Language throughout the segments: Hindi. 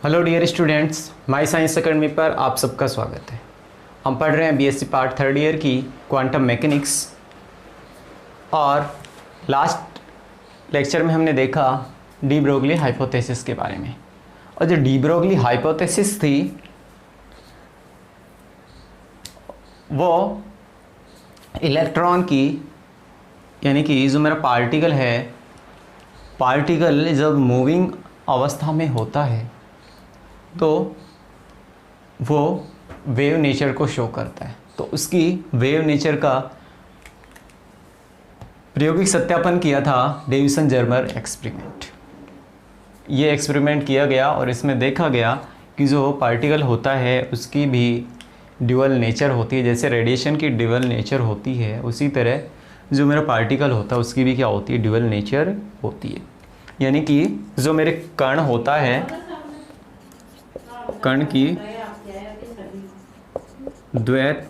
Hello dear students, my science academy पर आप सबका स्वागत है। हम पढ़ रहे हैं बीएससी पार्ट थर्ड ईयर की क्वांटम मैकेनिक्स। और लास्ट लेक्चर में हमने देखा डी ब्रोगली हाइपोथेसिस के बारे में। और जो डी ब्रोगली हाइपोथेसिस थी वो इलेक्ट्रॉन की, यानी कि जो मेरा पार्टिकल है, पार्टिकल जब मूविंग अवस्था में होता है तो वो वेव नेचर को शो करता है। तो उसकी वेव नेचर का प्रायोगिक सत्यापन किया था डेविसन जर्मर एक्सपेरिमेंट। ये एक्सपेरिमेंट किया गया और इसमें देखा गया कि जो पार्टिकल होता है उसकी भी ड्यूअल नेचर होती है। जैसे रेडिएशन की ड्यूअल नेचर होती है, उसी तरह जो मेरा पार्टिकल होता है उसकी भी क्या होती है, ड्यूअल नेचर होती है। यानी कि जो मेरे कण होता है, कण की द्वैत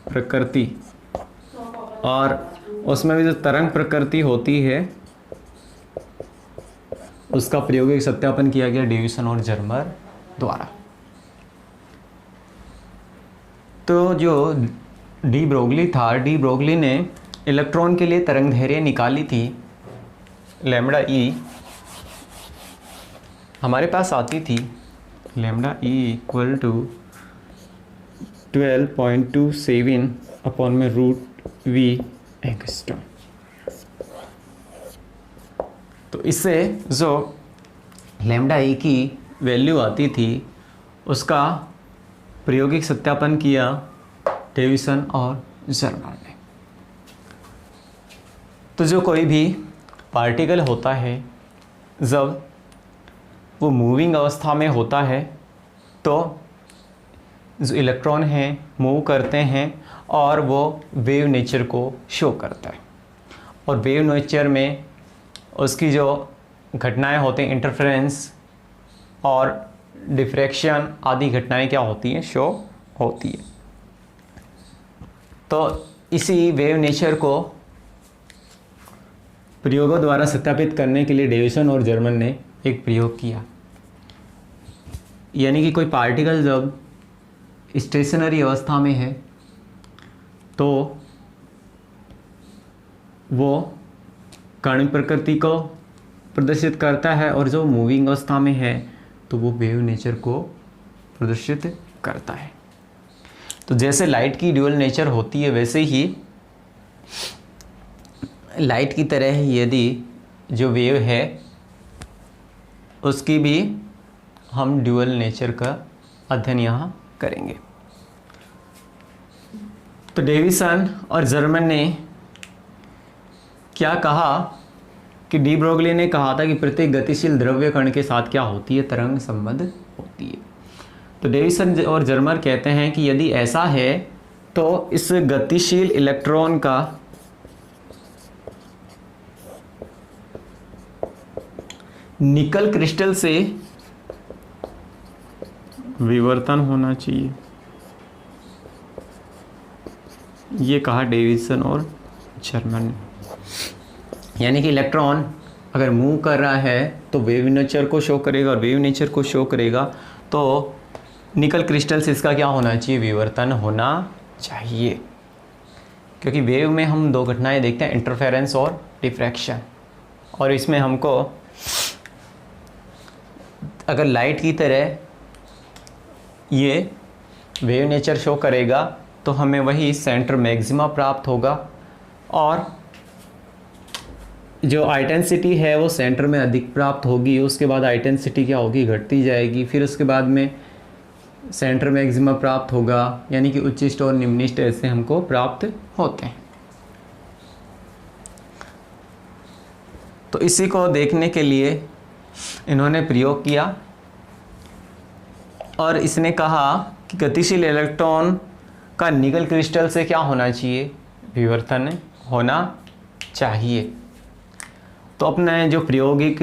प्रकृति और उसमें भी जो तरंग प्रकृति होती है उसका प्रायोगिक सत्यापन किया गया डेविसन और जर्मर द्वारा। तो जो डी ब्रोगली था, डी ब्रोगली ने इलेक्ट्रॉन के लिए तरंग दैर्घ्य निकाली थी। लैम्बडा ई हमारे पास आती थी, lambda E equal to 12.27 upon में रूट वी एंगस्ट्रॉम। तो इससे जो लैम्बडा ई की वैल्यू आती थी उसका प्रायोगिक सत्यापन किया डेविसन और जर्मर ने। तो जो कोई भी पार्टिकल होता है जब वो मूविंग अवस्था में होता है तो जो इलेक्ट्रॉन हैं मूव करते हैं और वो वेव नेचर को शो करता है। और वेव नेचर में उसकी जो घटनाएं होती हैं, इंटरफेरेंस और डिफ्रैक्शन आदि घटनाएं क्या होती हैं, शो होती है। तो इसी वेव नेचर को प्रयोगों द्वारा सत्यापित करने के लिए डेविसन और जर्मर ने एक प्रयोग किया। यानी कि कोई पार्टिकल जब स्टेशनरी अवस्था में है तो वो कण प्रकृति को प्रदर्शित करता है, और जो मूविंग अवस्था में है तो वो वेव नेचर को प्रदर्शित करता है। तो जैसे लाइट की ड्यूअल नेचर होती है वैसे ही लाइट की तरह यदि जो वेव है उसकी भी हम ड्यूअल नेचर का अध्ययन यहाँ करेंगे। तो डेविसन और जर्मर ने क्या कहा कि डी ब्रोगली ने कहा था कि प्रत्येक गतिशील द्रव्य कण के साथ क्या होती है, तरंग संबंध होती है। तो डेविसन और जर्मर कहते हैं कि यदि ऐसा है तो इस गतिशील इलेक्ट्रॉन का निकल क्रिस्टल से विवर्तन होना चाहिए। ये कहा डेविसन और जर्मर ने। यानी कि इलेक्ट्रॉन अगर मूव कर रहा है तो वेव नेचर को शो करेगा, और वेव नेचर को शो करेगा तो निकल क्रिस्टल से इसका क्या होना चाहिए, विवर्तन होना चाहिए। क्योंकि वेव में हम दो घटनाएं देखते हैं, इंटरफेरेंस और डिफ्रैक्शन। और इसमें हमको अगर लाइट की तरह ये वेव नेचर शो करेगा तो हमें वही सेंटर मैक्सिमा प्राप्त होगा, और जो इंटेंसिटी है वो सेंटर में अधिक प्राप्त होगी। उसके बाद इंटेंसिटी क्या होगी, घटती जाएगी। फिर उसके बाद में सेंटर मैक्सिमा प्राप्त होगा, यानी कि उच्चिष्ट और निम्निष्ट ऐसे हमको प्राप्त होते हैं। तो इसी को देखने के लिए इन्होंने प्रयोग किया और इसने कहा कि गतिशील इलेक्ट्रॉन का निकल क्रिस्टल से क्या होना चाहिए, विवर्तन होना चाहिए। तो अपने जो प्रायोगिक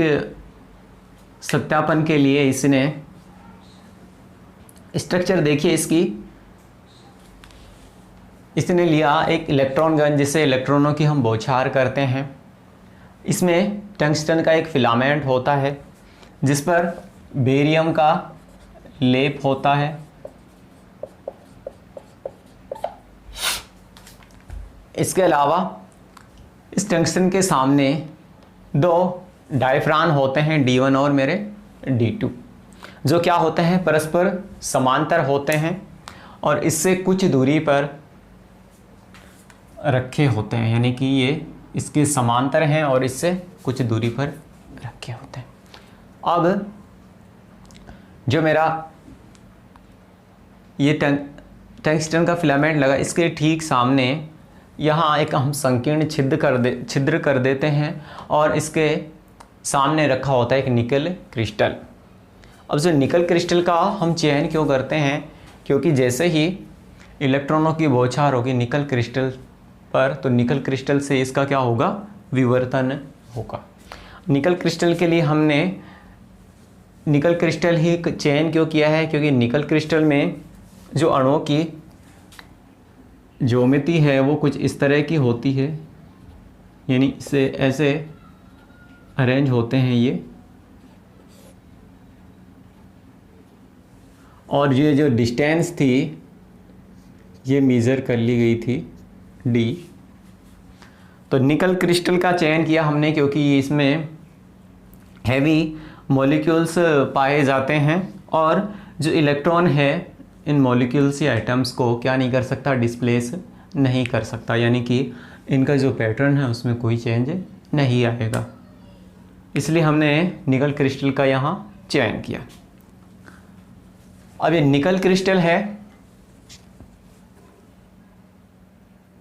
सत्यापन के लिए इसने स्ट्रक्चर देखिए इसने लिया एक इलेक्ट्रॉन गन जिससे इलेक्ट्रॉनों की हम बौछार करते हैं। इसमें टंगस्टन का एक फिलामेंट होता है जिस पर बेरियम का लेप होता है। इसके अलावा इस टंगस्टन के सामने दो डायफ्रान होते हैं, D1 और मेरे D2, जो क्या होते हैं, परस्पर समांतर होते हैं और इससे कुछ दूरी पर रखे होते हैं, यानी कि ये इसके समांतर हैं और इससे कुछ दूरी पर रखे होते हैं। अब जो मेरा ये टंगस्टन का फिलामेंट लगा, इसके ठीक सामने यहाँ एक हम संकीर्ण छिद्र कर देते हैं और इसके सामने रखा होता है एक निकल क्रिस्टल। अब जो निकल क्रिस्टल का हम चयन क्यों करते हैं, क्योंकि जैसे ही इलेक्ट्रॉनों की बौछार होगी निकल क्रिस्टल पर, तो निकल क्रिस्टल से इसका क्या होगा, विवर्तन होगा। निकल क्रिस्टल के लिए हमने निकल क्रिस्टल ही चयन क्यों किया है, क्योंकि निकल क्रिस्टल में जो अणुओं की ज्योमेट्री है वो कुछ इस तरह की होती है, यानी इसे ऐसे अरेंज होते हैं ये, और ये जो डिस्टेंस थी ये मेज़र कर ली गई थी D। तो निकल क्रिस्टल का चयन किया हमने क्योंकि इसमें हैवी मॉलिक्यूल्स पाए जाते हैं और जो इलेक्ट्रॉन है इन मॉलिक्यूल्स या एटम्स को क्या नहीं कर सकता, डिस्प्लेस नहीं कर सकता, यानी कि इनका जो पैटर्न है उसमें कोई चेंज नहीं आएगा। इसलिए हमने निकल क्रिस्टल का यहाँ चयन किया। अब ये निकल क्रिस्टल है,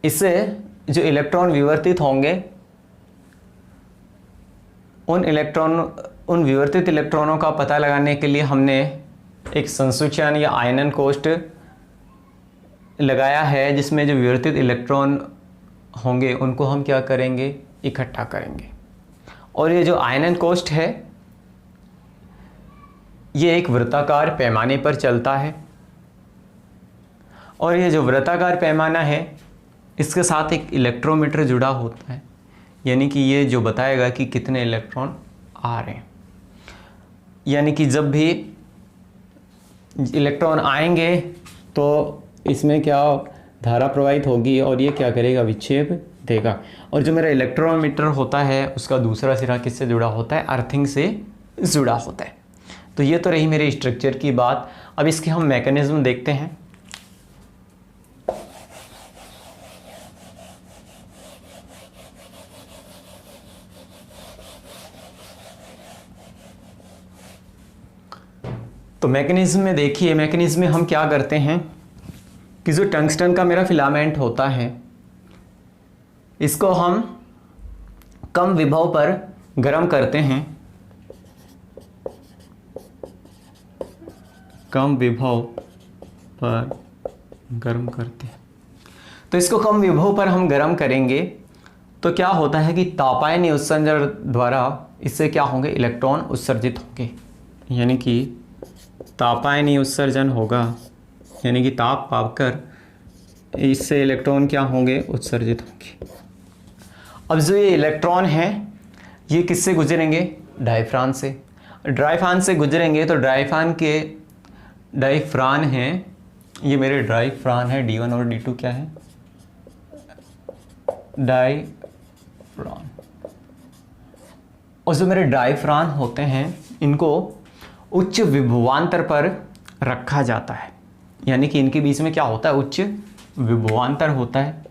इससे जो इलेक्ट्रॉन विवर्तित होंगे उन विवर्तित इलेक्ट्रॉनों का पता लगाने के लिए हमने एक संसूचन या आयनन कोष्ठ लगाया है, जिसमें जो विवर्तित इलेक्ट्रॉन होंगे उनको हम क्या करेंगे, इकट्ठा करेंगे। और ये जो आयनन कोष्ठ है ये एक वृत्ताकार पैमाने पर चलता है और ये जो वृत्ताकार पैमाना है इसके साथ एक इलेक्ट्रोमीटर जुड़ा होता है, यानी कि ये जो बताएगा कि कितने इलेक्ट्रॉन आ रहे हैं। यानी कि जब भी इलेक्ट्रॉन आएंगे तो इसमें क्या धारा प्रवाहित होगी और ये क्या करेगा, विक्षेप देगा। और जो मेरा इलेक्ट्रोमीटर होता है उसका दूसरा सिरा किससे जुड़ा होता है, अर्थिंग से जुड़ा होता है। तो ये तो रही मेरे स्ट्रक्चर की बात। अब इसके हम मैकेनिज्म देखते हैं। तो मैकेनिज्म में देखिए, मैकेनिज्म में हम क्या करते हैं कि जो टंगस्टन का मेरा फिलामेंट होता है इसको हम कम विभव पर गर्म करते हैं, कम विभव पर गर्म करते हैं। तो इसको कम विभव पर हम गर्म करेंगे तो क्या होता है कि तापायनी उत्सर्जन द्वारा इससे क्या होंगे, इलेक्ट्रॉन उत्सर्जित होंगे, यानी कि तापायनी उत्सर्जन होगा, यानी कि ताप पाकर इससे इलेक्ट्रॉन क्या होंगे, उत्सर्जित होंगे। अब जो ये इलेक्ट्रॉन हैं ये किससे गुजरेंगे, डायफ्रान से। डायफ्रान से गुजरेंगे तो डायफ्रान हैं, ये मेरे डायफ्रान है, D1 और D2 क्या है, डायफ्रान। और जो मेरे डायफ्रान होते हैं इनको उच्च विभवांतर पर रखा जाता है, यानी कि इनके बीच में क्या होता है, उच्च विभवांतर होता है,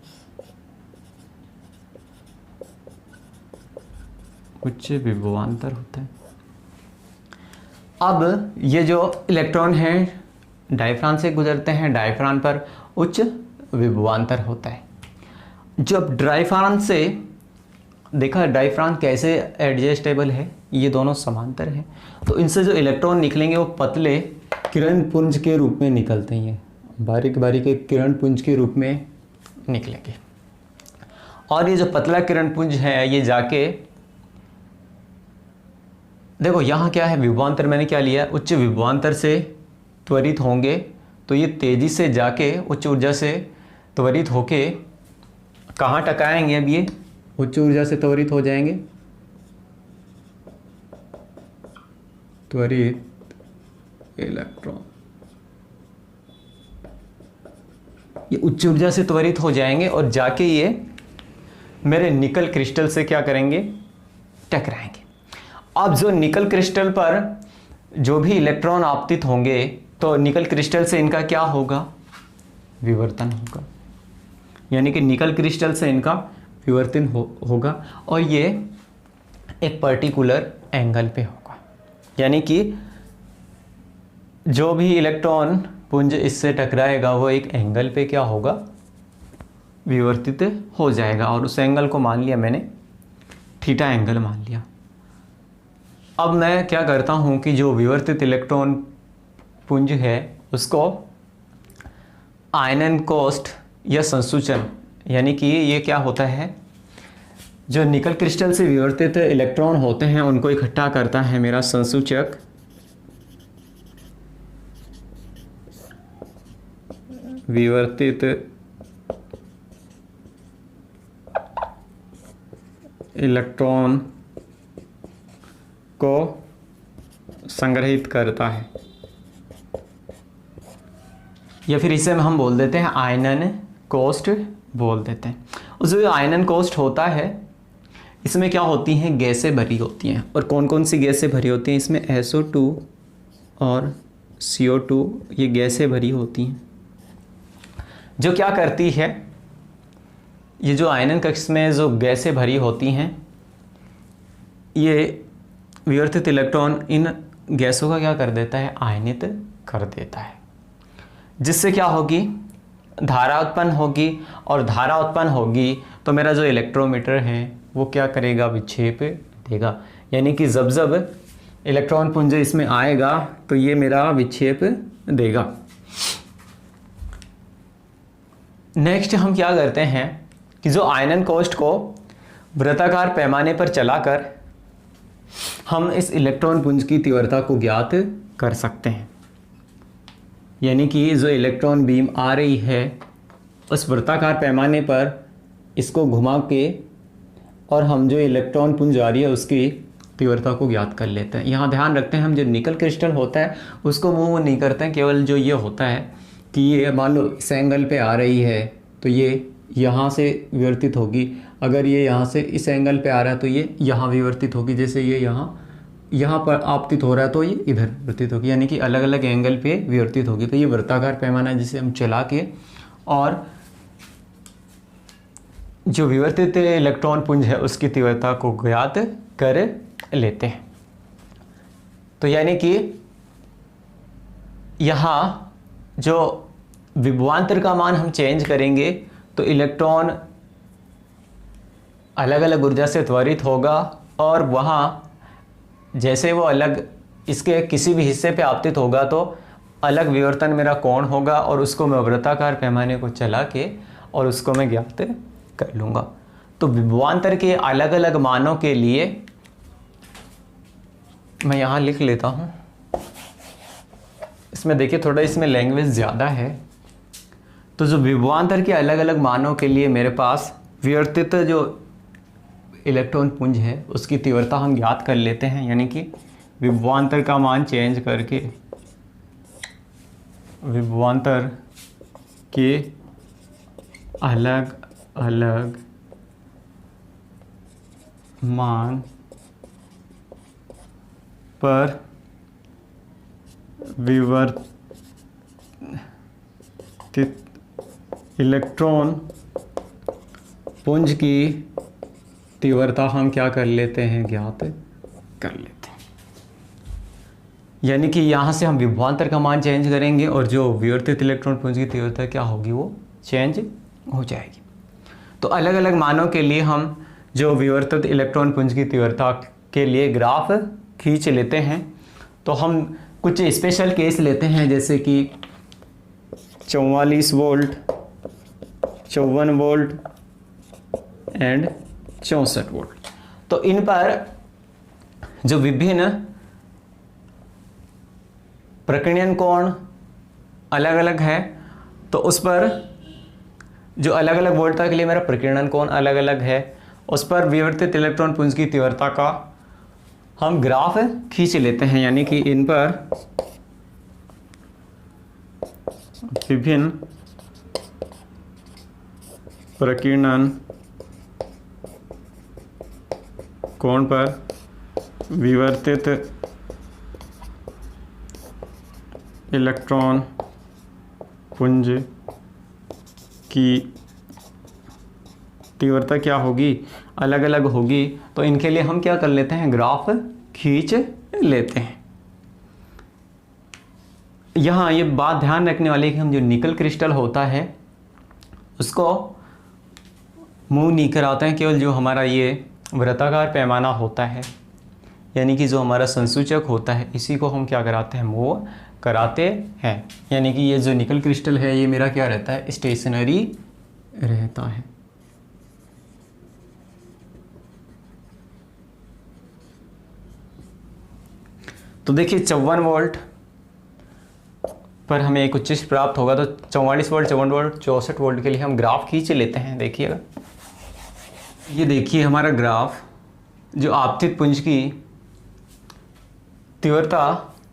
उच्च विभवांतर होता है। अब ये जो इलेक्ट्रॉन हैं डायफ्रान से गुजरते हैं, डायफ्रान पर उच्च विभवांतर होता है। जब डायफ्रान से देखा, डायफ्रान कैसे एडजस्टेबल है, ये दोनों समांतर हैं, तो इनसे जो इलेक्ट्रॉन निकलेंगे वो पतले किरण पुंज के रूप में निकलते हैं, बारीक बारीक एक किरण पुंज के रूप में निकलेंगे। और ये जो पतला किरण पुंज है ये जाके, देखो यहाँ क्या है, विभवांतर मैंने क्या लिया, उच्च विभवांतर से त्वरित होंगे, तो ये तेजी से जाके उच्च ऊर्जा से त्वरित होके कहाँ टकराएंगे, अब ये उच्च ऊर्जा से त्वरित हो जाएंगे, त्वरित इलेक्ट्रॉन ये उच्च ऊर्जा से त्वरित हो जाएंगे और जाके ये मेरे निकल क्रिस्टल से क्या करेंगे, टकराएंगे। अब जो निकल क्रिस्टल पर जो भी इलेक्ट्रॉन आपतित होंगे तो निकल क्रिस्टल से इनका क्या होगा, विवर्तन होगा, यानी कि निकल क्रिस्टल से इनका विवर्तन होगा और ये एक पर्टिकुलर एंगल पे होगा, यानी कि जो भी इलेक्ट्रॉन पुंज इससे टकराएगा वो एक एंगल पे क्या होगा, विवर्तित हो जाएगा। और उस एंगल को मान लिया मैंने थीटा एंगल मान लिया। अब मैं क्या करता हूँ कि जो विवर्तित इलेक्ट्रॉन पुंज है उसको आयनन कोष्ठ या संसूचन, यानी कि ये क्या होता है, जो निकल क्रिस्टल से विवर्तित इलेक्ट्रॉन होते हैं उनको इकट्ठा करता है मेरा संसूचक, विवर्तित इलेक्ट्रॉन को संग्रहित करता है, या फिर इसे हम बोल देते हैं आयनन कोष्ठ बोल देते हैं। उस जो आयनन कोष्ठ होता है इसमें क्या होती हैं, गैसें भरी होती हैं। और कौन कौन सी गैसें भरी होती हैं, इसमें SO2 और CO2 ये गैसें भरी होती हैं, जो क्या करती है, ये जो आयनन कक्ष में जो गैसें भरी होती हैं ये विवर्तित इलेक्ट्रॉन इन गैसों का क्या कर देता है, आयनित कर देता है, जिससे क्या होगी, धारा उत्पन्न होगी। और धारा उत्पन्न होगी तो मेरा जो इलेक्ट्रोमीटर है वो क्या करेगा, विक्षेप देगा, यानी कि जब जब इलेक्ट्रॉन पुंज इसमें आएगा तो ये मेरा विक्षेप देगा। नेक्स्ट हम क्या करते हैं कि जो आयनन कोष्ठ को वृत्ताकार पैमाने पर चलाकर हम इस इलेक्ट्रॉन पुंज की तीव्रता को ज्ञात कर सकते हैं, यानी कि जो इलेक्ट्रॉन बीम आ रही है उस वृत्ताकार पैमाने पर इसको घुमा के और हम जो इलेक्ट्रॉन पुंज आ रही है उसकी तीव्रता को ज्ञात कर लेते हैं। यहाँ ध्यान रखते हैं हम जो निकल क्रिस्टल होता है उसको मूव नहीं करते हैं, केवल जो ये होता है कि ये मान लो इस एंगल पे आ रही है तो ये यहाँ से विवर्तित होगी, अगर ये यहाँ से इस एंगल पे आ रहा है तो ये यहाँ विवर्तित होगी, जैसे ये यहाँ पर आपतित हो रहा है तो ये इधर विवर्तित होगी, यानी कि अलग अलग एंगल पे विवर्तित होगी। तो ये वृत्ताकार पैमाना जिसे हम चला के और जो विवर्तित इलेक्ट्रॉन पुंज है उसकी तीव्रता को ज्ञात कर लेते हैं। तो यानी कि यहाँ जो विभवांतर का मान हम चेंज करेंगे तो इलेक्ट्रॉन अलग अलग ऊर्जा से त्वरित होगा और वहाँ जैसे वो अलग इसके किसी भी हिस्से पे आपतित होगा तो अलग विवर्तन मेरा कोण होगा और उसको मैं वृत्ताकार पैमाने को चला के और उसको मैं ज्ञात कर लूँगा। तो विभवांतर के अलग अलग मानों के लिए मैं यहाँ लिख लेता हूँ, इसमें देखिए थोड़ा इसमें लैंग्वेज ज़्यादा है। तो जो विभवांतर के अलग अलग मानों के लिए मेरे पास विवर्तित जो इलेक्ट्रॉन पुंज है उसकी तीव्रता हम ज्ञात कर लेते हैं, यानी कि विभवांतर का मान चेंज करके विभवांतर के अलग अलग मान पर विवर्तित इलेक्ट्रॉन पुंज की तीव्रता हम क्या कर लेते हैं, ज्ञात कर लेते हैं। यानी कि यहाँ से हम विभवांतर का मान चेंज करेंगे और जो विवर्तित इलेक्ट्रॉन पुंज की तीव्रता क्या होगी वो चेंज हो जाएगी। तो अलग अलग मानों के लिए हम जो विवर्तित इलेक्ट्रॉन पुंज की तीव्रता के लिए ग्राफ खींच लेते हैं। तो हम कुछ स्पेशल केस लेते हैं, जैसे कि 44 वोल्ट, 54 वोल्ट एंड 64 वोल्ट। तो इन पर जो विभिन्न प्रकीर्णन कोण अलग अलग है, तो उस पर जो अलग अलग वोल्टता के लिए मेरा प्रकीर्णन कोण अलग अलग है, उस पर विवर्तित इलेक्ट्रॉन पुंज की तीव्रता का हम ग्राफ खींच लेते हैं। यानी कि इन पर विभिन्न प्रकीर्णन कोण पर विवर्तित इलेक्ट्रॉन पुंज की तीव्रता क्या होगी, अलग अलग होगी। तो इनके लिए हम क्या कर लेते हैं, ग्राफ खींच लेते हैं। यहाँ ये बात ध्यान रखने वाली है कि हम जो निकल क्रिस्टल होता है उसको मूव नहीं कराते हैं, केवल जो हमारा ये वृत्ताकार पैमाना होता है यानी कि जो हमारा संसूचक होता है इसी को हम क्या कराते हैं, मूव कराते हैं। यानी कि ये जो निकल क्रिस्टल है ये मेरा क्या रहता है, स्टेशनरी रहता है। तो देखिए 54 वोल्ट पर हमें एक उच्चिष्ट प्राप्त होगा, तो 44 वोल्ट, 54 वोल्ट, 64 वोल्ट के लिए हम ग्राफ खींच लेते हैं। देखिएगा, ये देखिए हमारा ग्राफ जो आपतित पुंज की तीव्रता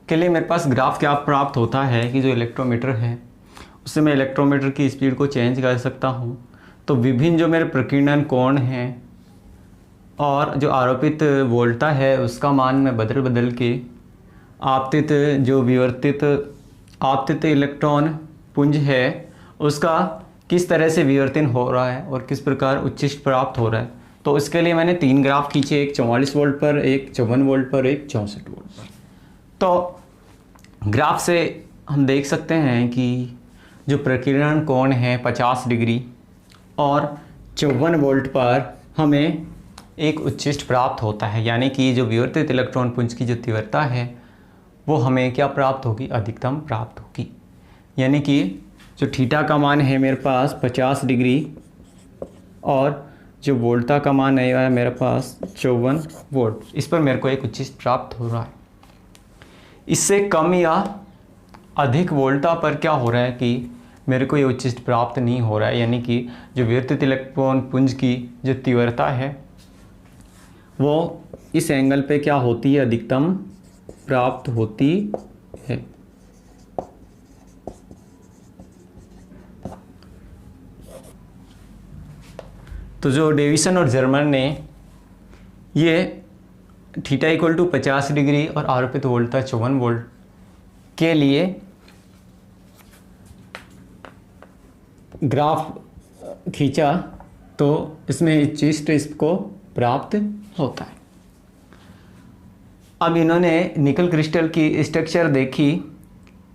के लिए मेरे पास ग्राफ क्या प्राप्त होता है कि जो इलेक्ट्रोमीटर है उससे मैं इलेक्ट्रोमीटर की स्पीड को चेंज कर सकता हूँ। तो विभिन्न जो मेरे प्रकीर्णन कोण हैं और जो आरोपित वोल्टता है उसका मान मैं बदल बदल के आपतित जो विवर्तित आपतित इलेक्ट्रॉन पुंज है उसका किस तरह से विवर्तन हो रहा है और किस प्रकार उच्चिष्ट प्राप्त हो रहा है। तो इसके लिए मैंने 3 ग्राफ खींचे, एक 44 वोल्ट पर, एक 54 वोल्ट पर, एक 64 वोल्ट पर। तो ग्राफ से हम देख सकते हैं कि जो प्रकीर्णन कोण है 50 डिग्री और 54 वोल्ट पर हमें एक उच्चिष्ट प्राप्त होता है। यानी कि जो विवर्तित इलेक्ट्रॉन पुंज की जो तीव्रता है वो हमें क्या प्राप्त होगी, अधिकतम प्राप्त होगी। यानी कि जो थीटा का मान है मेरे पास 50 डिग्री और जो वोल्टा का मान है मेरे पास 54 वोल्ट, इस पर मेरे को एक उच्चिष्ट प्राप्त हो रहा है। इससे कम या अधिक वोल्टा पर क्या हो रहा है कि मेरे को ये उच्चिष्ट प्राप्त नहीं हो रहा है। यानी कि जो विवर्तित इलेक्ट्रॉन पुंज की जो तीव्रता है वो इस एंगल पे क्या होती है, अधिकतम प्राप्त होती है। तो जो डेविसन और जर्मन ने ये थीटा इक्वल टू 50 डिग्री और आरोपित वोल्टता 54 वोल्ट के लिए ग्राफ खींचा तो इसमें उच्चिष्ट इसको प्राप्त होता है। अब इन्होंने निकल क्रिस्टल की स्ट्रक्चर देखी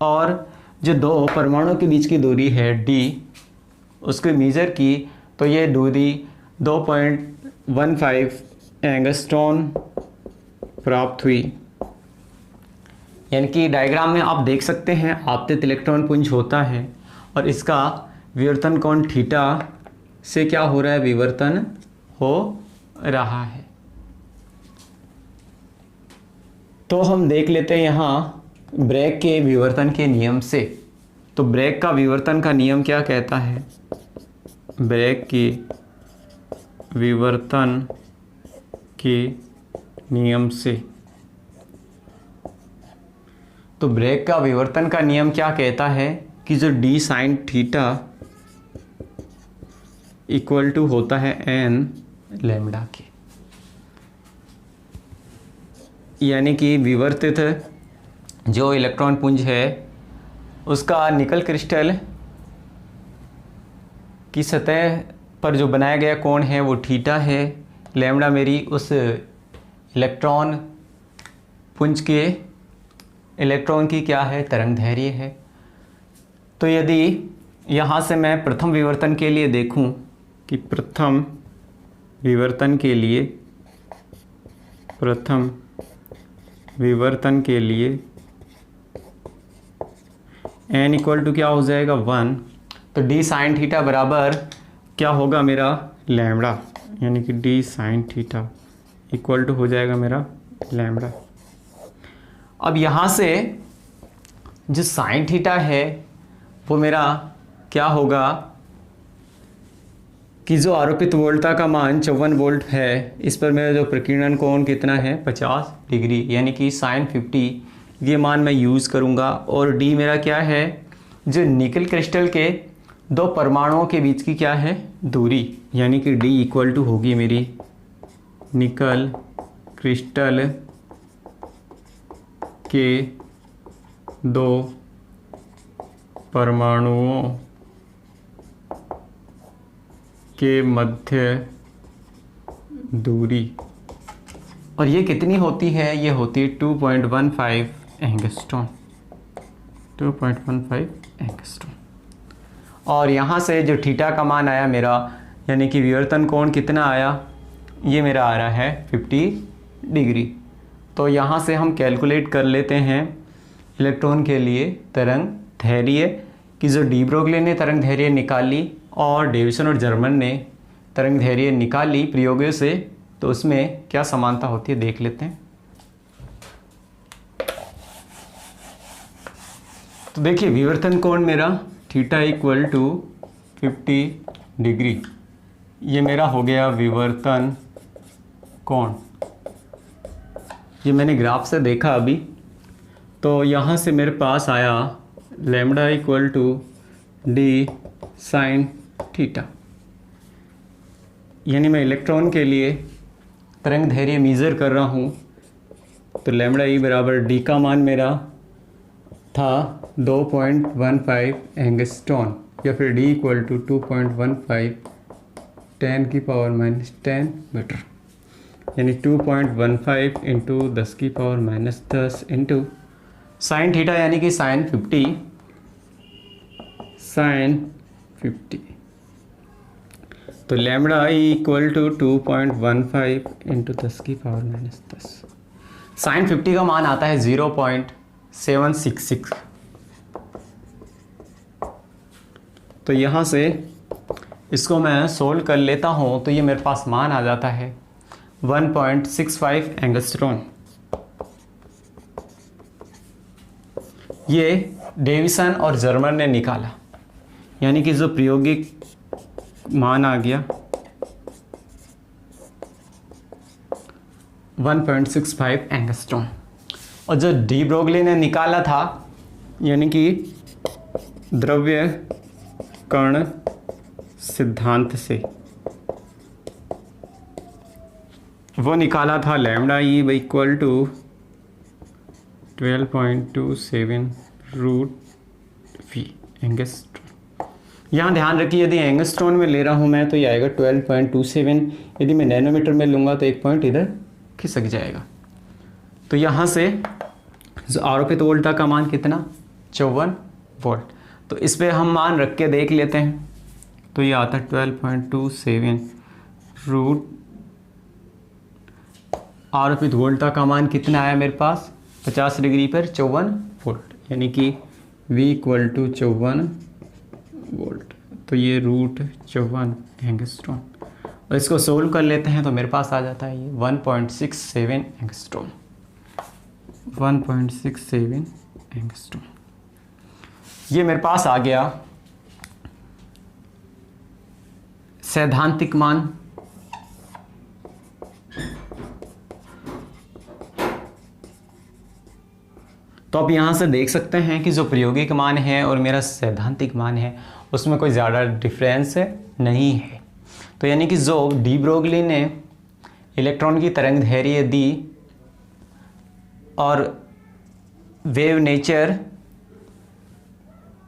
और जो 2 परमाणुओं के बीच की दूरी है d उसको मेजर की, तो ये दूरी 2.15 एंगस्ट्रॉन प्राप्त हुई। यानी कि डायग्राम में आप देख सकते हैं आपतित इलेक्ट्रॉन पुंज होता है और इसका विवर्तन कोण थीटा से क्या हो रहा है, विवर्तन हो रहा है। तो हम देख लेते हैं यहाँ ब्रैग के विवर्तन के नियम से। तो ब्रैग का विवर्तन का नियम क्या कहता है, ब्रैग के विवर्तन के नियम से। तो ब्रैग का विवर्तन का नियम क्या कहता है कि जो d sine theta equal to होता है n लैम्डा के। यानी कि विवर्तित जो इलेक्ट्रॉन पुंज है उसका निकल क्रिस्टल की सतह पर जो बनाया गया कोण है वो थीटा है, लैम्डा मेरी उस इलेक्ट्रॉन पुंज के इलेक्ट्रॉन की क्या है, तरंग दैर्घ्य है। तो यदि यहाँ से मैं प्रथम विवर्तन के लिए देखूं कि प्रथम विवर्तन के लिए n इक्वल टू क्या हो जाएगा 1, तो d साइन थीटा बराबर क्या होगा मेरा लैम्डा। यानी कि d sine theta equal to हो जाएगा मेरा लैम्डा। अब यहाँ से जो साइन थीटा है वो मेरा क्या होगा कि जो आरोपित वोल्टता का मान 54 वोल्ट है, इस पर मेरा जो प्रकीर्णन कोण कितना है 50 डिग्री, यानी कि साइन 50 ये मान मैं यूज़ करूँगा। और d मेरा क्या है जो निकल क्रिस्टल के दो परमाणुओं के बीच की क्या है दूरी, यानी कि D इक्वल टू होगी मेरी निकल क्रिस्टल के दो परमाणुओं के मध्य दूरी, और ये कितनी होती है, ये होती है 2.15 एंगस्ट्रॉम, 2.15 एंगस्ट्रॉम। और यहाँ से जो थीटा का मान आया मेरा, यानी कि विवर्तन कोण कितना आया, ये मेरा आ रहा है 50 डिग्री। तो यहाँ से हम कैलकुलेट कर लेते हैं इलेक्ट्रॉन के लिए तरंग धैर्य कि जो डी ब्रोगली ने तरंग धैर्य निकाली और डेविसन और जर्मन ने तरंग धैर्य निकाली प्रयोगों से, तो उसमें क्या समानता होती है देख लेते हैं। तो देखिए विवर्तन कोण मेरा थीटा इक्वल टू 50 डिग्री, ये मेरा हो गया विवर्तन कोण। ये मैंने ग्राफ से देखा अभी, तो यहाँ से मेरे पास आया lambda equal to D sine theta, यानी मैं इलेक्ट्रॉन के लिए तरंग धैर्य मेज़र कर रहा हूँ, तो लैम्डा ई बराबर डी का मान मेरा था 2.15 एंगस्ट्रॉन, या फिर डी इक्वल टू 2.15 10⁻⁻10 मीटर, यानी 2.15 इंटू 10⁻⁻10 इंटू साइन थीटा, यानी कि साइन 50, तो lambda equal to 2.15 into 10⁻⁻10। Sine 50 का मान आता है 0.766। तो यहाँ से इसको मैं सोल्व कर लेता हूँ, तो ये मेरे पास मान आ जाता है 1.65 एंगस्ट्रॉन। ये डेविसन और जर्मन ने निकाला, यानी कि जो प्रायोगिक मान आ गया 1.65 एंगस्ट्रॉन, और जो डी ब्रोगली ने निकाला था, यानी कि द्रव्य कण सिद्धांत से, वो निकाला था lambda E equal to 12.27 root V angstrom. यहाँ ध्यान रखिए, यदि एंगस्ट्रॉन में ले रहा हूँ मैं तो ये आएगा 12.27, यदि मैं नैनोमीटर में लूँगा तो एक पॉइंट इधर खिसक जाएगा। तो यहाँ से आरोपित वोल्टा का मान कितना 54 वोल्ट, तो इस पर हम मान रख के देख लेते हैं। तो ये आता है 12.27 रूट, आरोपित वोल्टा का मान कितना आया मेरे पास 50 डिग्री पर 54 वोल्ट, यानी कि V इक्वल टू 54 वोल्ट, तो ये रूट 54 एंगस्ट्रॉन। और इसको सोल्व कर लेते हैं तो मेरे पास आ जाता है ये 1.67 एंगस्ट्रॉन, 1.67 एंगस्ट्रॉन। ये मेरे पास आ गया सैद्धांतिक मान। तो आप यहाँ से देख सकते हैं कि जो प्रायोगिक मान है और मेरा सैद्धांतिक मान है उसमें कोई ज़्यादा डिफरेंस नहीं है। तो यानी कि जो डी ब्रोगली ने इलेक्ट्रॉन की तरंग धैर्य दी और वेव नेचर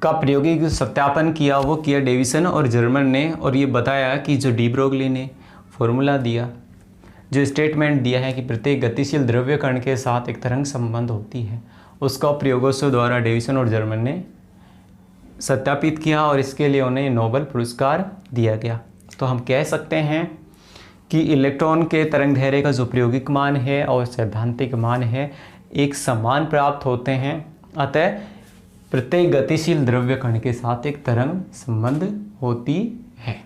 का प्रायोगिक सत्यापन किया, वो किया डेविसन और जर्मन ने, और ये बताया कि जो डी ब्रोगली ने फॉर्मूला दिया, जो स्टेटमेंट दिया है कि प्रत्येक गतिशील द्रव्य कण के साथ एक तरंग संबंध होती है, उसका प्रयोगों से द्वारा डेविसन और जर्मन ने सत्यापित किया और इसके लिए उन्हें नोबेल पुरस्कार दिया गया। तो हम कह सकते हैं कि इलेक्ट्रॉन के तरंग धैर्य का जो प्रायोगिक मान है और सैद्धांतिक मान है एक समान प्राप्त होते हैं, अतः प्रत्येक गतिशील द्रव्य कण के साथ एक तरंग संबंध होती है।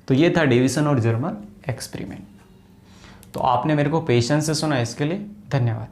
तो ये था डेविसन और जर्मन एक्सपेरिमेंट। तो आपने मेरे को पेशेंस से सुना, इसके लिए धन्यवाद।